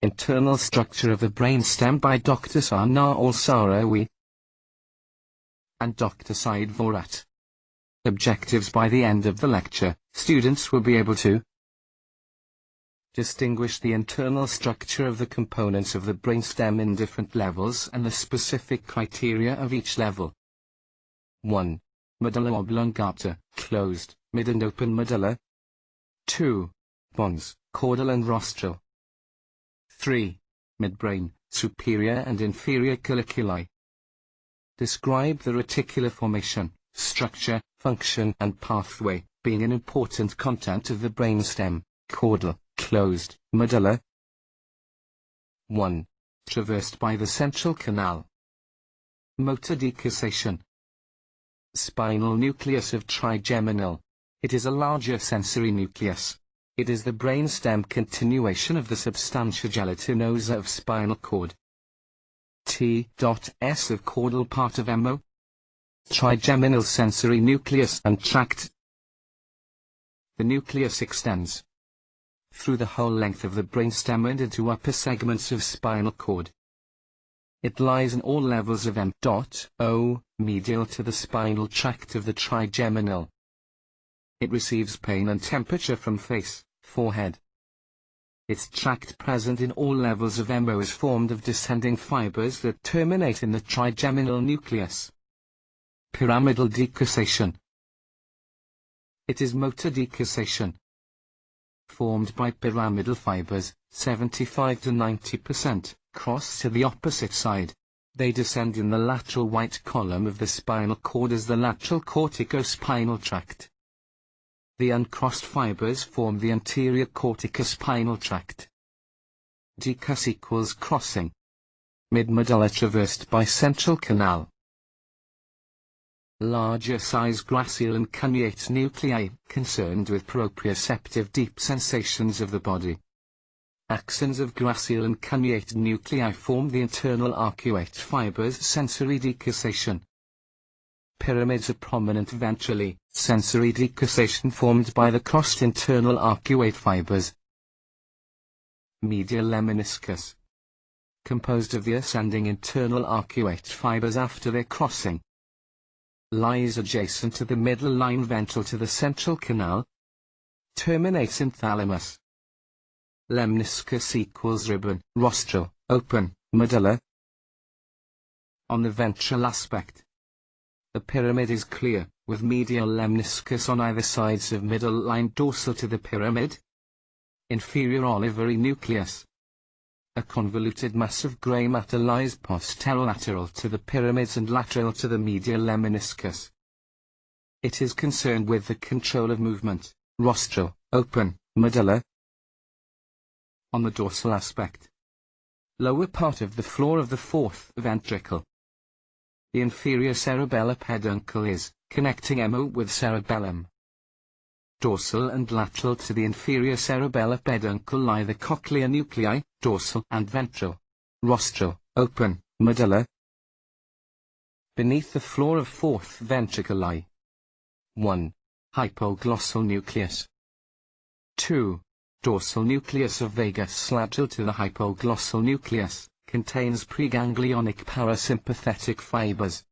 Internal structure of the brainstem by Dr. Sanaa Alshaarawy and Dr. Said Vorat. Objectives: by the end of the lecture, students will be able to distinguish the internal structure of the components of the brainstem in different levels and the specific criteria of each level. 1. Medulla oblongata, closed, mid and open medulla. 2. Pons, caudal and rostral. 3. Midbrain, superior and inferior colliculi. Describe the reticular formation, structure, function and pathway, being an important content of the brainstem. Caudal, closed, medulla. 1. Traversed by the central canal. Motor decussation. Spinal nucleus of trigeminal. It is a larger sensory nucleus. It is the brainstem continuation of the substantia gelatinosa of spinal cord. T.S of caudal part of MO. Trigeminal sensory nucleus and tract. The nucleus extends through the whole length of the brainstem and into upper segments of spinal cord. It lies in all levels of M.O, medial to the spinal tract of the trigeminal. It receives pain and temperature from face, forehead. Its tract present in all levels of MO is formed of descending fibers that terminate in the trigeminal nucleus. Pyramidal decussation. It is motor decussation, formed by pyramidal fibers, 75 to 90%, cross to the opposite side. They descend in the lateral white column of the spinal cord as the lateral corticospinal tract. The uncrossed fibers form the anterior corticospinal tract. Decuss equals crossing. Mid-medulla traversed by central canal. Larger size gracial and cuneate nuclei, concerned with proprioceptive deep sensations of the body. Axons of gracial and cuneate nuclei form the internal arcuate fibers. Sensory decussation. Pyramids are prominent ventrally, sensory decussation formed by the crossed internal arcuate fibers. Medial laminiscus. Composed of the ascending internal arcuate fibers after their crossing. Lies adjacent to the middle line ventral to the central canal. Terminates in thalamus. Lemniscus equals ribbon, rostral, open, medulla. On the ventral aspect, the pyramid is clear, with medial lemniscus on either sides of middle line dorsal to the pyramid. Inferior olivary nucleus. A convoluted mass of grey matter lies posterolateral to the pyramids and lateral to the medial lemniscus. It is concerned with the control of movement. Rostral, open, medulla. On the dorsal aspect, lower part of the floor of the fourth ventricle. The inferior cerebellar peduncle is, connecting MO with cerebellum. Dorsal and lateral to the inferior cerebellar peduncle lie the cochlear nuclei, dorsal and ventral. Rostral, open, medulla. Beneath the floor of fourth ventricle lie 1. Hypoglossal nucleus. 2. Dorsal nucleus of vagus lateral to the hypoglossal nucleus, contains preganglionic parasympathetic fibers.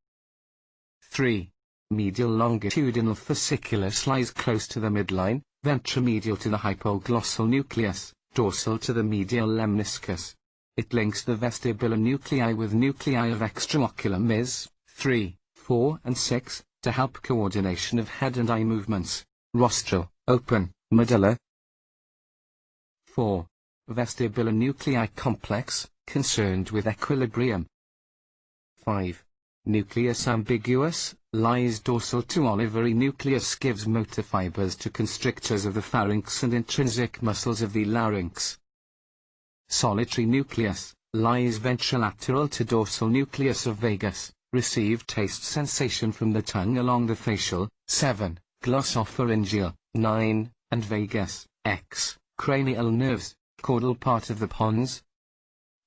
3. Medial longitudinal fasciculus lies close to the midline, ventromedial to the hypoglossal nucleus, dorsal to the medial lemniscus. It links the vestibular nuclei with nuclei of extraocular Ms. 3, 4 and 6, to help coordination of head and eye movements. Rostral, open, medulla. 4. Vestibular nuclei complex, concerned with equilibrium. 5. Nucleus ambiguous, lies dorsal to olivary nucleus, gives motor fibers to constrictors of the pharynx and intrinsic muscles of the larynx. Solitary nucleus, lies ventrolateral to dorsal nucleus of vagus, receive taste sensation from the tongue along the facial. 7. Glossopharyngeal, 9, and vagus, X, cranial nerves, caudal part of the pons.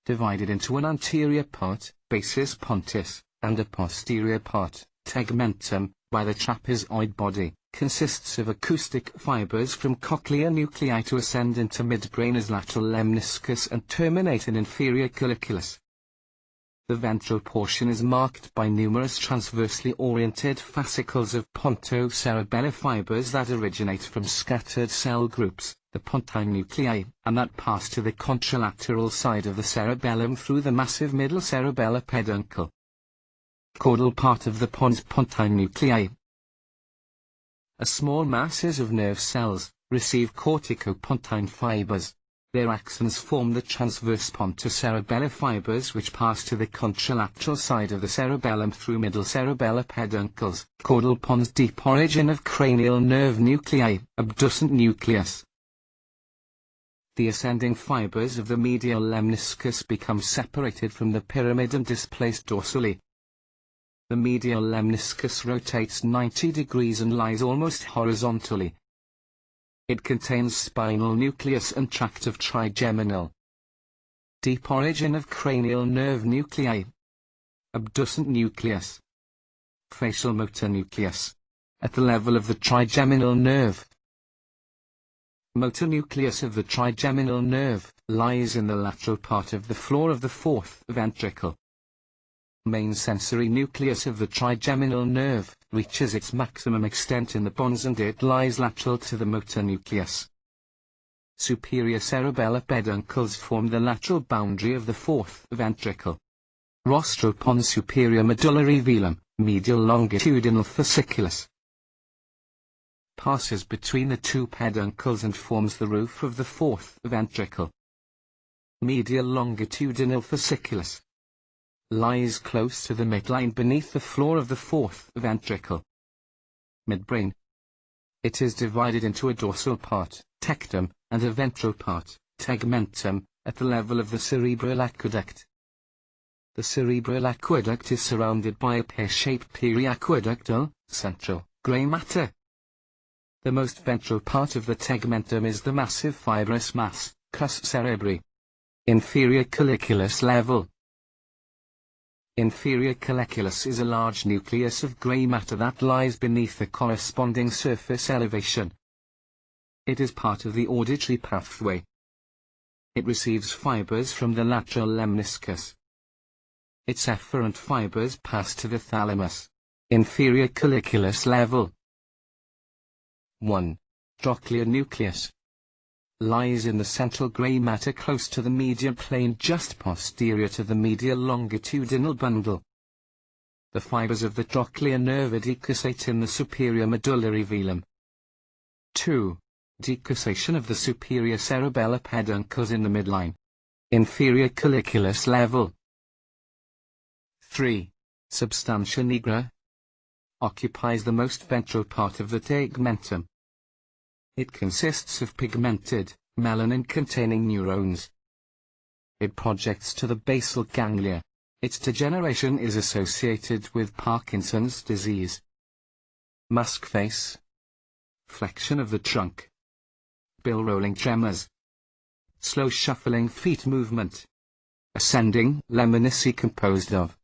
Divided into an anterior part, basis pontis, and a posterior part, tegmentum, by the trapezoid body. consists of acoustic fibers from cochlear nuclei to ascend into midbrain as lateral lemniscus and terminate in inferior colliculus. The ventral portion is marked by numerous transversely oriented fascicles of pontocerebellar fibers that originate from scattered cell groups, the pontine nuclei, and that pass to the contralateral side of the cerebellum through the massive middle cerebellar peduncle. Caudal part of the pons pontine nuclei. A small masses of nerve cells receive corticopontine fibers. Their axons form the transverse pontocerebellar fibers which pass to the contralateral side of the cerebellum through middle cerebellar peduncles. Caudal pons. Deep origin of cranial nerve nuclei, abducent nucleus. The ascending fibers of the medial lemniscus become separated from the pyramid and displaced dorsally. The medial lemniscus rotates 90 degrees and lies almost horizontally. It contains spinal nucleus and tract of trigeminal. Deep origin of cranial nerve nuclei. Abducent nucleus. Facial motor nucleus. At the level of the trigeminal nerve. Motor nucleus of the trigeminal nerve lies in the lateral part of the floor of the fourth ventricle. Main sensory nucleus of the trigeminal nerve reaches its maximum extent in the pons and it lies lateral to the motor nucleus. Superior cerebellar peduncles form the lateral boundary of the fourth ventricle. Rostral pons. Superior medullary velum, medial longitudinal fasciculus. Passes between the two peduncles and forms the roof of the fourth ventricle. Medial longitudinal fasciculus. Lies close to the midline beneath the floor of the fourth ventricle. Midbrain. It is divided into a dorsal part, tectum, and a ventral part, tegmentum, at the level of the cerebral aqueduct. The cerebral aqueduct is surrounded by a pear-shaped periaqueductal, central, grey matter. The most ventral part of the tegmentum is the massive fibrous mass, cus cerebri. Inferior colliculus level. Inferior colliculus is a large nucleus of grey matter that lies beneath the corresponding surface elevation. It is part of the auditory pathway. It receives fibers from the lateral lemniscus. Its efferent fibers pass to the thalamus. Inferior colliculus level. 1. Trochlear nucleus. Lies in the central grey matter close to the median plane just posterior to the medial longitudinal bundle. The fibers of the trochlear nerve decussate in the superior medullary velum. 2. Decussation of the superior cerebellar peduncles in the midline. Inferior colliculus level. 3. Substantia nigra. Occupies the most ventral part of the tegmentum. It consists of pigmented, melanin-containing neurons. It projects to the basal ganglia. Its degeneration is associated with Parkinson's disease. Mask face. Flexion of the trunk. Bill rolling tremors. Slow shuffling feet movement. Ascending lemnisci composed of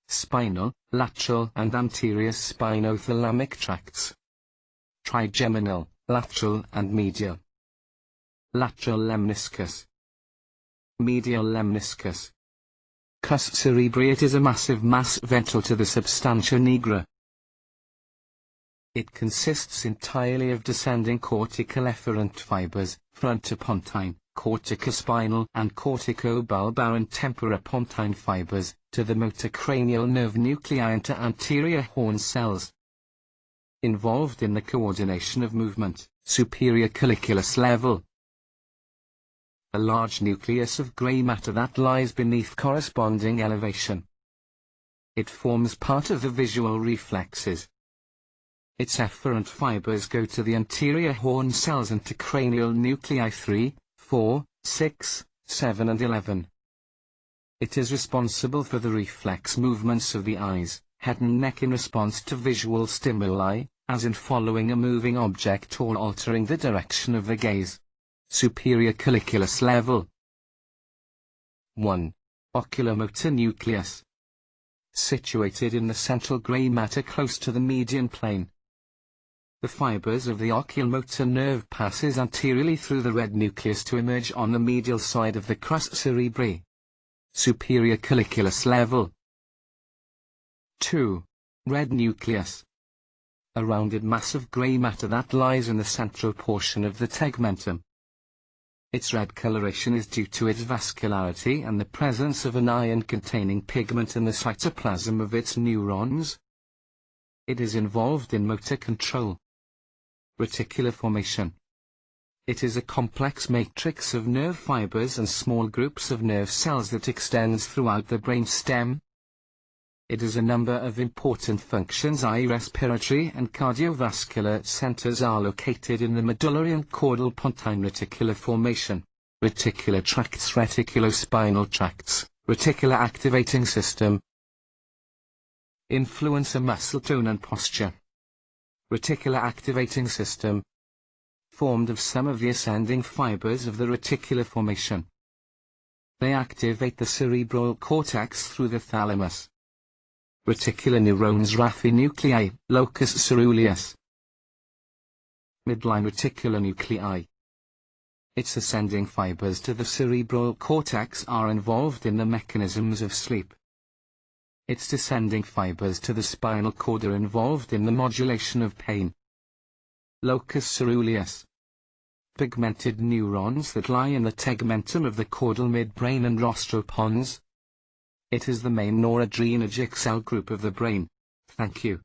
spinal, lateral and anterior spinothalamic tracts. Trigeminal, lateral and medial. Lateral lemniscus. Medial lemniscus. Cus cerebri. It is a massive mass ventral to the substantia nigra. It consists entirely of descending cortical efferent fibers, frontopontine, corticospinal and corticobulbar and temporopontine fibers, to the motor cranial nerve nuclei and to anterior horn cells. Involved in the coordination of movement, superior colliculus level. A large nucleus of grey matter that lies beneath corresponding elevation. It forms part of the visual reflexes. Its efferent fibers go to the anterior horn cells and to cranial nuclei 3, 4, 6, 7 and 11. It is responsible for the reflex movements of the eyes, head and neck in response to visual stimuli, as in following a moving object or altering the direction of the gaze. Superior colliculus level. 1. Oculomotor nucleus. Situated in the central grey matter close to the median plane. The fibers of the oculomotor nerve passes anteriorly through the red nucleus to emerge on the medial side of the crus cerebri. Superior colliculus level. 2. Red nucleus. A rounded mass of grey matter that lies in the central portion of the tegmentum. Its red coloration is due to its vascularity and the presence of an iron-containing pigment in the cytoplasm of its neurons. It is involved in motor control. Reticular formation. It is a complex matrix of nerve fibers and small groups of nerve cells that extends throughout the brain stem. It has a number of important functions, i.e. respiratory and cardiovascular centers are located in the medullary and caudal pontine reticular formation, reticular tracts, reticulospinal tracts, reticular activating system. Influence of muscle tone and posture. Reticular activating system. Formed of some of the ascending fibers of the reticular formation. They activate the cerebral cortex through the thalamus. Reticular neurons, raphe nuclei, locus ceruleus. Midline reticular nuclei. Its ascending fibers to the cerebral cortex are involved in the mechanisms of sleep. Its descending fibers to the spinal cord are involved in the modulation of pain. Locus ceruleus. Pigmented neurons that lie in the tegmentum of the caudal midbrain and rostral pons. It is the main noradrenergic cell group of the brain. Thank you.